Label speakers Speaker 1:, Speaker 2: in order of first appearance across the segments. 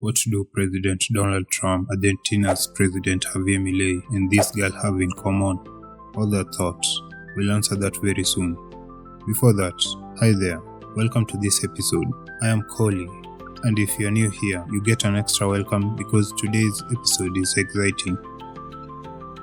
Speaker 1: What do President Donald Trump, Argentina's President Javier Milei, and this girl have in common? Other thoughts? We'll answer that very soon. Before that, hi there, welcome to this episode. I am Coley, and if you are new here, you get an extra welcome because today's episode is exciting.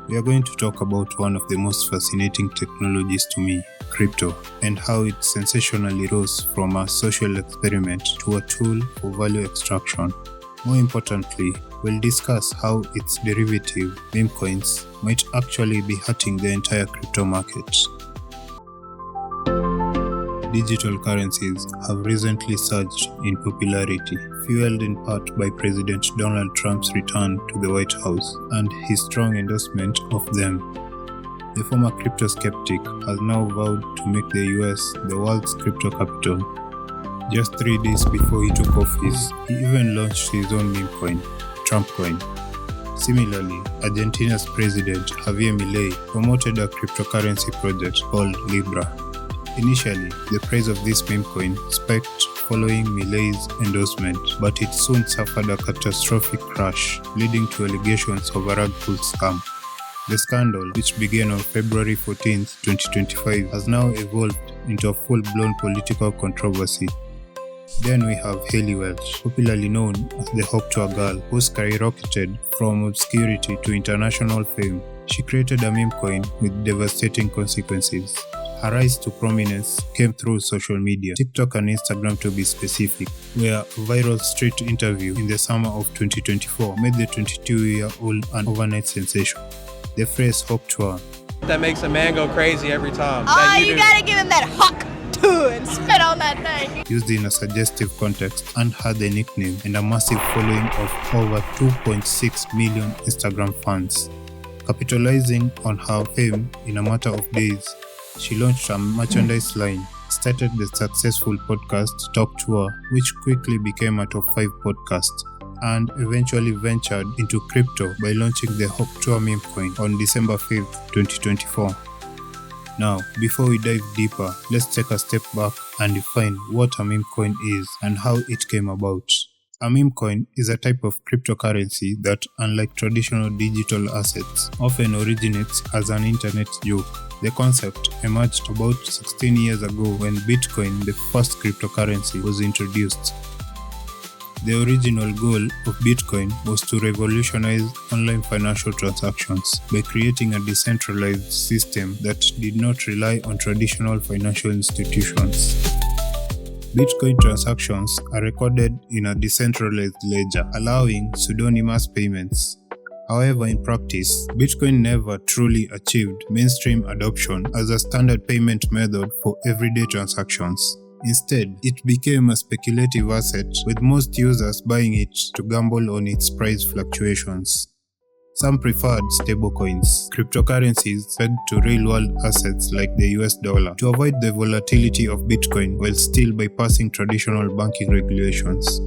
Speaker 1: We are going to talk about one of the most fascinating technologies to me, crypto, and how it sensationally rose from a social experiment to a tool for value extraction. More importantly, we'll discuss how its derivative, meme coins, might actually be hurting the entire crypto market. Digital currencies have recently surged in popularity, fueled in part by President Donald Trump's return to the White House and his strong endorsement of them. The former crypto skeptic has now vowed to make the US the world's crypto capital. Just 3 days before he took office, he even launched his own meme coin, Trump Coin. Similarly, Argentina's President Javier Milei promoted a cryptocurrency project called Libra. Initially, the price of this meme coin spiked following Milei's endorsement, but it soon suffered a catastrophic crash, leading to allegations of a rug pull scam. The scandal, which began on February 14, 2025, has now evolved into a full-blown political controversy. Then we have Hailey Welch, popularly known as the Hope Tour Girl, who skyrocketed from obscurity to international fame. She created a meme coin with devastating consequences. Her rise to prominence came through social media, TikTok and Instagram to be specific, where a viral street interview in the summer of 2024 made the 22-year-old an overnight sensation. The phrase Hope Tour
Speaker 2: that makes a man go crazy every time.
Speaker 3: You gotta give him that hawk tour and spit on that thing.
Speaker 1: Used in a suggestive context and had a nickname and a massive following of over 2.6 million Instagram fans. Capitalizing on her fame in a matter of days, she launched a merchandise line, started the successful podcast Talk Tour, which quickly became a top 5 podcast, and eventually ventured into crypto by launching the Hope Tour meme coin on December 5th, 2024. Now, before we dive deeper, let's take a step back and define what a meme coin is and how it came about. A meme coin is a type of cryptocurrency that, unlike traditional digital assets, often originates as an internet joke. The concept emerged about 16 years ago when Bitcoin, the first cryptocurrency, was introduced. The original goal of Bitcoin was to revolutionize online financial transactions by creating a decentralized system that did not rely on traditional financial institutions. Bitcoin transactions are recorded in a decentralized ledger, allowing pseudonymous payments. However, in practice, Bitcoin never truly achieved mainstream adoption as a standard payment method for everyday transactions. Instead, it became a speculative asset, with most users buying it to gamble on its price fluctuations. Some preferred stablecoins, cryptocurrencies pegged to real-world assets like the US dollar, to avoid the volatility of Bitcoin while still bypassing traditional banking regulations.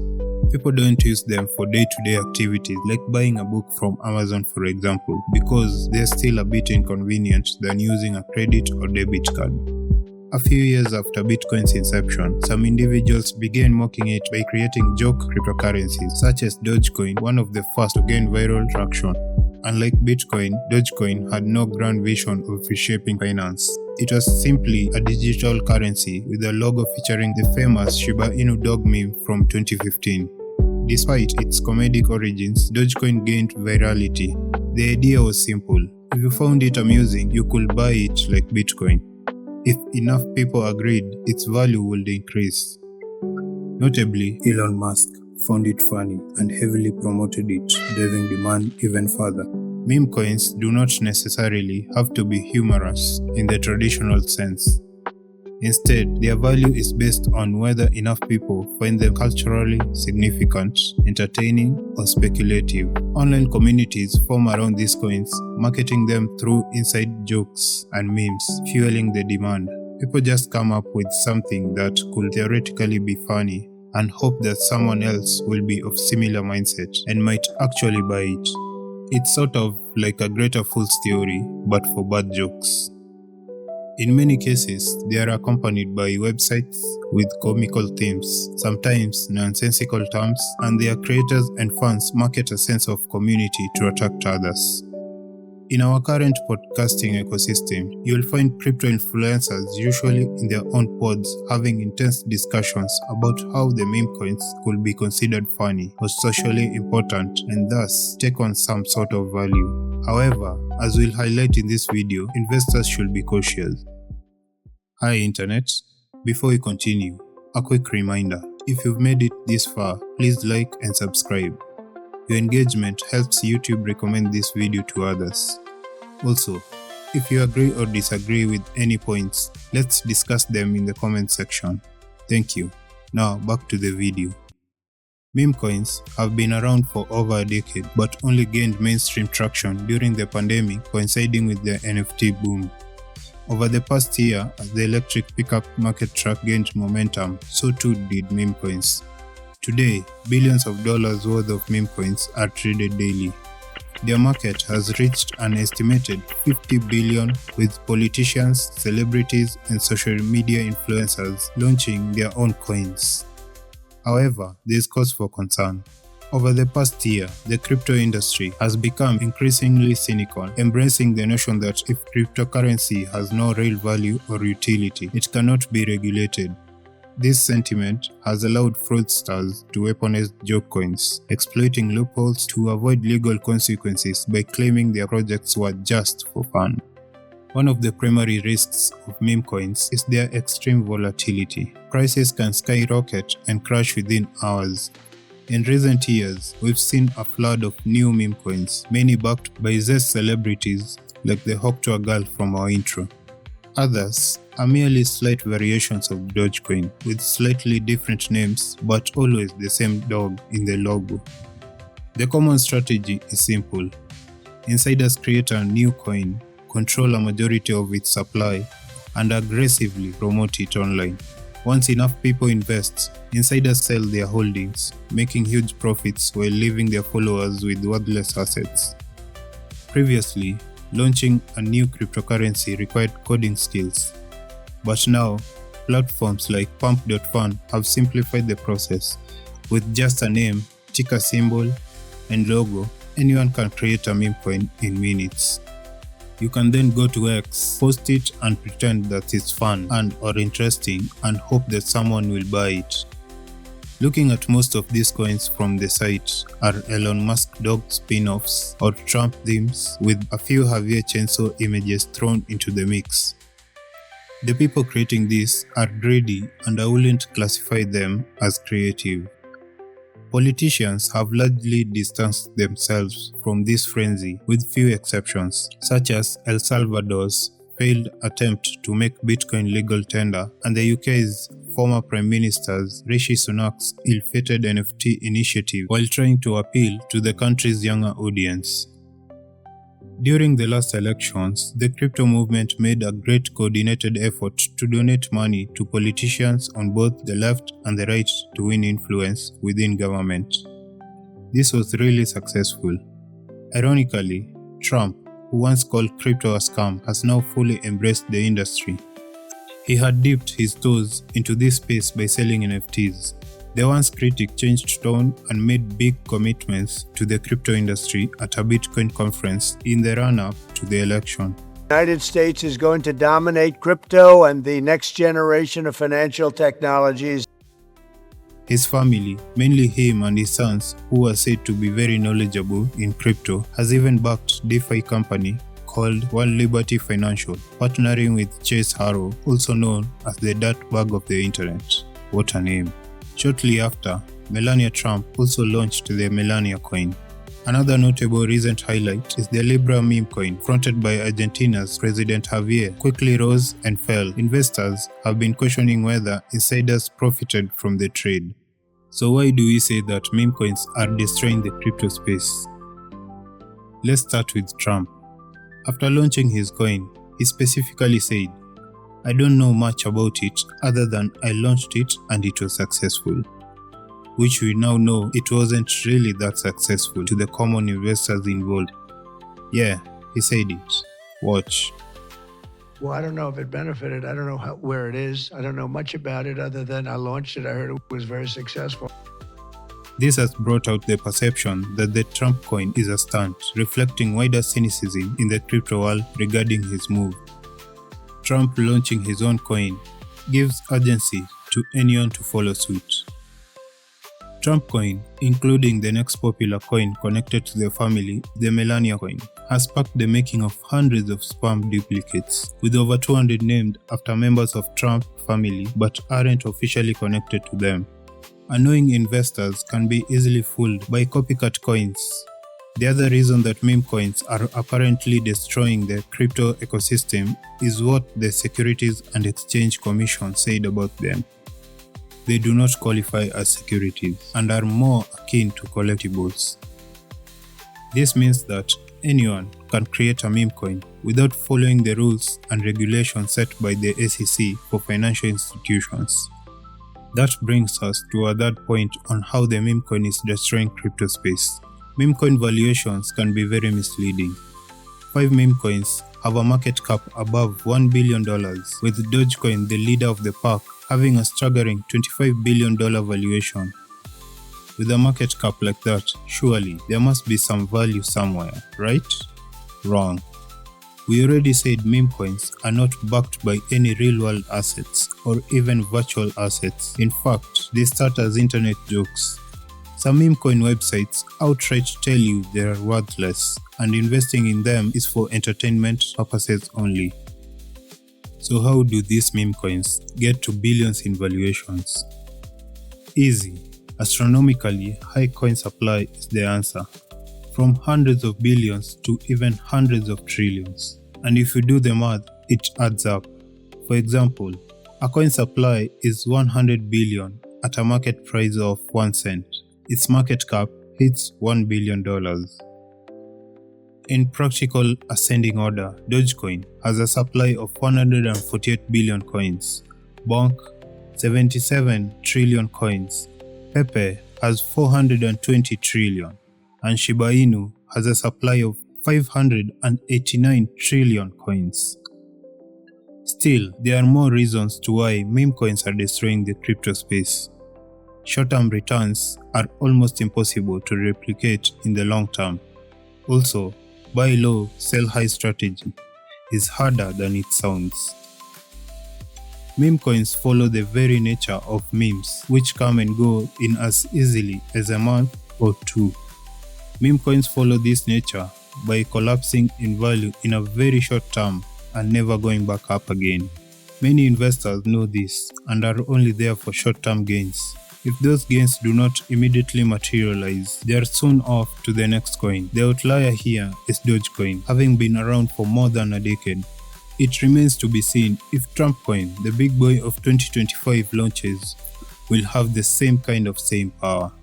Speaker 1: People don't use them for day-to-day activities like buying a book from Amazon, for example, because they're still a bit inconvenient than using a credit or debit card. A few years after Bitcoin's inception, some individuals began mocking it by creating joke cryptocurrencies such as Dogecoin, one of the first to gain viral traction. Unlike Bitcoin, Dogecoin had no grand vision of reshaping finance. It was simply a digital currency with a logo featuring the famous Shiba Inu dog meme from 2015. Despite its comedic origins, Dogecoin gained virality. The idea was simple. If you found it amusing, you could buy it like Bitcoin. If enough people agreed, its value would increase. Notably, Elon Musk found it funny and heavily promoted it, driving demand even further. Meme coins do not necessarily have to be humorous in the traditional sense. Instead, their value is based on whether enough people find them culturally significant, entertaining, or speculative. Online communities form around these coins, marketing them through inside jokes and memes, fueling the demand. People just come up with something that could theoretically be funny and hope that someone else will be of similar mindset and might actually buy it. It's sort of like a Greater Fools theory, but for bad jokes. In many cases, they are accompanied by websites with comical themes, sometimes nonsensical terms, and their creators and fans market a sense of community to attract others. In our current podcasting ecosystem, you will find crypto influencers usually in their own pods having intense discussions about how the meme coins could be considered funny or socially important and thus take on some sort of value. However, as we'll highlight in this video, investors should be cautious. Hi Internet, before we continue, a quick reminder. If you've made it this far, please like and subscribe. Your engagement helps YouTube recommend this video to others. Also, if you agree or disagree with any points, let's discuss them in the comment section. Thank you. Now back to the video. Meme coins have been around for over a decade but only gained mainstream traction during the pandemic, coinciding with the NFT boom. Over the past year, as the electric pickup market track gained momentum, so too did meme coins. Today, billions of dollars worth of meme coins are traded daily. Their market has reached an estimated $50 billion, with politicians, celebrities, and social media influencers launching their own coins. However, there is cause for concern. Over the past year, the crypto industry has become increasingly cynical, embracing the notion that if cryptocurrency has no real value or utility, it cannot be regulated. This sentiment has allowed fraudsters to weaponize joke coins, exploiting loopholes to avoid legal consequences by claiming their projects were just for fun. One of the primary risks of meme coins is their extreme volatility. Prices can skyrocket and crash within hours. In recent years, we've seen a flood of new meme coins, many backed by zest celebrities like the Hawktower girl from our intro. Others are merely slight variations of Dogecoin with slightly different names but always the same dog in the logo. The common strategy is simple. Insiders create a new coin, control a majority of its supply, and aggressively promote it online. Once enough people invest, insiders sell their holdings, making huge profits while leaving their followers with worthless assets. Previously, launching a new cryptocurrency required coding skills. But now, platforms like Pump.fun have simplified the process. With just a name, ticker symbol, and logo, anyone can create a meme coin in minutes. You can then go to X, post it and pretend that it's fun and or interesting and hope that someone will buy it. Looking at most of these coins from the site are Elon Musk dog spin-offs or Trump themes with a few Javier Chainsaw images thrown into the mix. The people creating these are greedy and I wouldn't classify them as creative. Politicians have largely distanced themselves from this frenzy with few exceptions, such as El Salvador's failed attempt to make Bitcoin legal tender and the UK's former Prime Minister's Rishi Sunak's ill-fated NFT initiative while trying to appeal to the country's younger audience. During the last elections, the crypto movement made a great coordinated effort to donate money to politicians on both the left and the right to win influence within government. This was really successful. Ironically, Trump, who once called crypto a scam, has now fully embraced the industry. He had dipped his toes into this space by selling NFTs. The once critic changed tone and made big commitments to the crypto industry at a Bitcoin conference in the run-up to the election.
Speaker 4: The United States is going to dominate crypto and the next generation of financial technologies.
Speaker 1: His family, mainly him and his sons, who are said to be very knowledgeable in crypto, has even backed DeFi company called World Liberty Financial, partnering with Chase Harrow, also known as the dirtbag of the internet. What a name. Shortly after, Melania Trump also launched the Melania coin. Another notable recent highlight is the Libra meme coin, fronted by Argentina's President Javier, quickly rose and fell. Investors have been questioning whether insiders profited from the trade. So why do we say that meme coins are destroying the crypto space? Let's start with Trump. After launching his coin, he specifically said, "I don't know much about it other than I launched it and it was successful." Which we now know it wasn't really that successful to the common investors involved. Yeah, he said it. Watch.
Speaker 4: Well, I don't know if it benefited. I don't know where it is. I don't know much about it other than I launched it. I heard it was very successful.
Speaker 1: This has brought out the perception that the Trump coin is a stunt, reflecting wider cynicism in the crypto world regarding his move. Trump launching his own coin gives urgency to anyone to follow suit. Trump coin, including the next popular coin connected to the family, the Melania coin, has sparked the making of hundreds of spam duplicates, with over 200 named after members of Trump family but aren't officially connected to them. Annoying investors can be easily fooled by copycat coins. The other reason that meme coins are apparently destroying the crypto ecosystem is what the Securities and Exchange Commission said about them. They do not qualify as securities and are more akin to collectibles. This means that anyone can create a meme coin without following the rules and regulations set by the SEC for financial institutions. That brings us to our third point on how the meme coin is destroying crypto space. Meme coin valuations can be very misleading. 5 meme coins have a market cap above $1 billion, with Dogecoin, the leader of the pack, having a staggering $25 billion valuation. With a market cap like that, surely there must be some value somewhere, right? Wrong. We already said meme coins are not backed by any real-world assets or even virtual assets. In fact, they start as internet jokes. Some meme coin websites outright tell you they are worthless, and investing in them is for entertainment purposes only. So how do these meme coins get to billions in valuations? Easy. Astronomically high coin supply is the answer. From hundreds of billions to even hundreds of trillions. And if you do the math, it adds up. For example, a coin supply is 100 billion at a market price of 1 cent. Its market cap hits $1 billion. In practical ascending order, Dogecoin has a supply of 148 billion coins, Bonk 77 trillion coins, Pepe has 420 trillion, and Shiba Inu has a supply of 589 trillion coins. Still, there are more reasons to why meme coins are destroying the crypto space. Short-term returns are almost impossible to replicate in the long term. Also, buy low, sell high strategy is harder than it sounds. Meme coins follow the very nature of memes, which come and go in as easily as a month or two. Meme coins follow this nature by collapsing in value in a very short term and never going back up again. Many investors know this and are only there for short-term gains. If those gains do not immediately materialize, they are soon off to the next coin. The outlier here is Dogecoin, having been around for more than a decade. It remains to be seen if Trump coin, the big boy of 2025 launches, will have the same kind of staying power.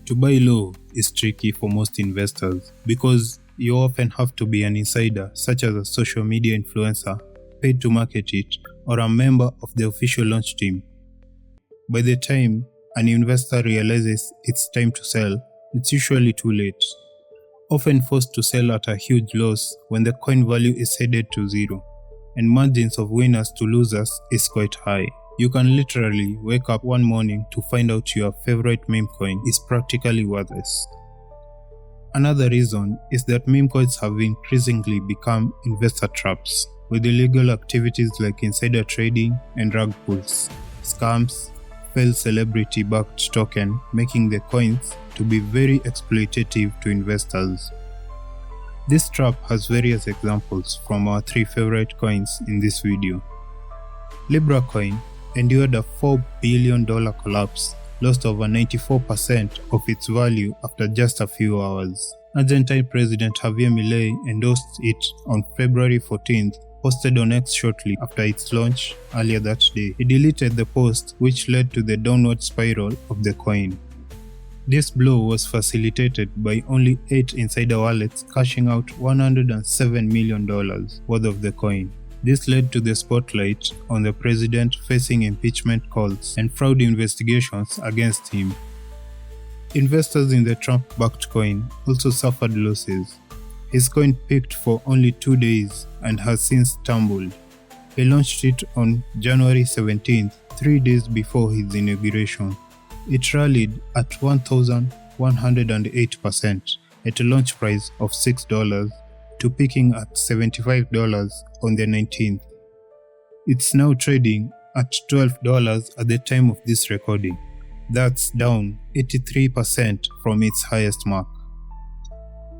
Speaker 1: To buy low is tricky for most investors because you often have to be an insider, such as a social media influencer, paid to market it, or a member of the official launch team. By the time an investor realizes it's time to sell, it's usually too late, often forced to sell at a huge loss when the coin value is headed to zero, and margins of winners to losers is quite high. You can literally wake up one morning to find out your favorite meme coin is practically worthless. Another reason is that meme coins have increasingly become investor traps, with illegal activities like insider trading and rug pulls, scams, failed celebrity-backed token, making the coins to be very exploitative to investors. This trap has various examples from our 3 favorite coins in this video. Libra coin endured a $4 billion collapse, lost over 94% of its value after just a few hours. Argentine President Javier Milei endorsed it on February 14th, posted on X shortly after its launch earlier that day. He deleted the post, which led to the downward spiral of the coin. This blow was facilitated by only 8 insider wallets cashing out $107 million worth of the coin. This led to the spotlight on the president facing impeachment calls and fraud investigations against him. Investors in the Trump-backed coin also suffered losses. His coin peaked for only 2 days and has since tumbled. He launched it on January 17th, 3 days before his inauguration. It rallied at 1,108% at a launch price of $6 to peaking at $75 on the 19th. It's now trading at $12 at the time of this recording. That's down 83% from its highest mark.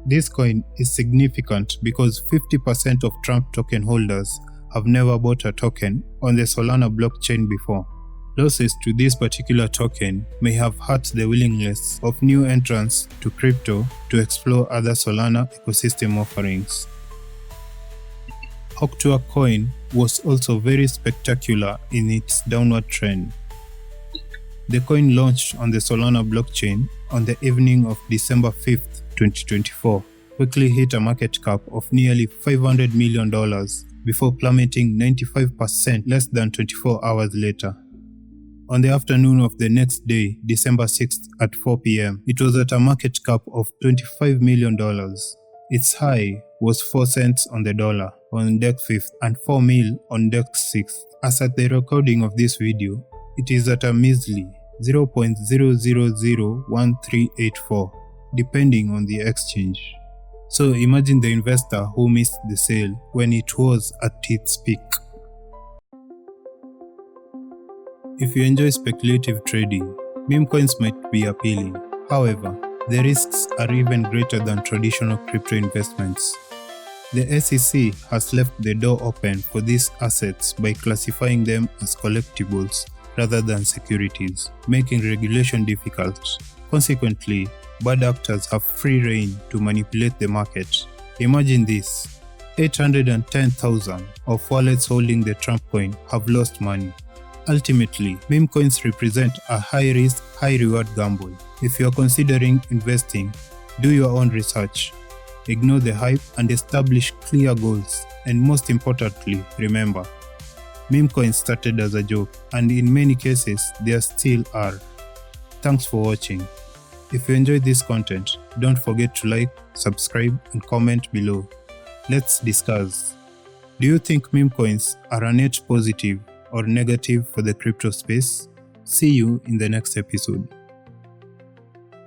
Speaker 1: This coin is significant because 50% of Trump token holders have never bought a token on the Solana blockchain before. Losses to this particular token may have hurt the willingness of new entrants to crypto to explore other Solana ecosystem offerings. Octua coin was also very spectacular in its downward trend. The coin launched on the Solana blockchain on the evening of December 5th, 2024, quickly hit a market cap of nearly $500 million before plummeting 95% less than 24 hours later. On the afternoon of the next day, December 6th at 4 p.m., it was at a market cap of $25 million. Its high was 4 cents on the dollar on Dec 5th and 4 mil on Dec 6th. As at the recording of this video, it is at a measly 0.0001384, depending on the exchange. So imagine the investor who missed the sale when it was at its peak. If you enjoy speculative trading, meme coins might be appealing. However, the risks are even greater than traditional crypto investments. The SEC has left the door open for these assets by classifying them as collectibles rather than securities, making regulation difficult. Consequently, bad actors have free rein to manipulate the market. Imagine this: 810,000 of wallets holding the Trump coin have lost money. Ultimately, meme coins represent a high-risk, high-reward gamble. If you are considering investing, do your own research. Ignore the hype and establish clear goals. And most importantly, remember, meme coins started as a joke, and in many cases, they still are. Thanks for watching. If you enjoyed this content, don't forget to like, subscribe, and comment below. Let's discuss. Do you think meme coins are a net positive or negative for the crypto space? See you in the next episode.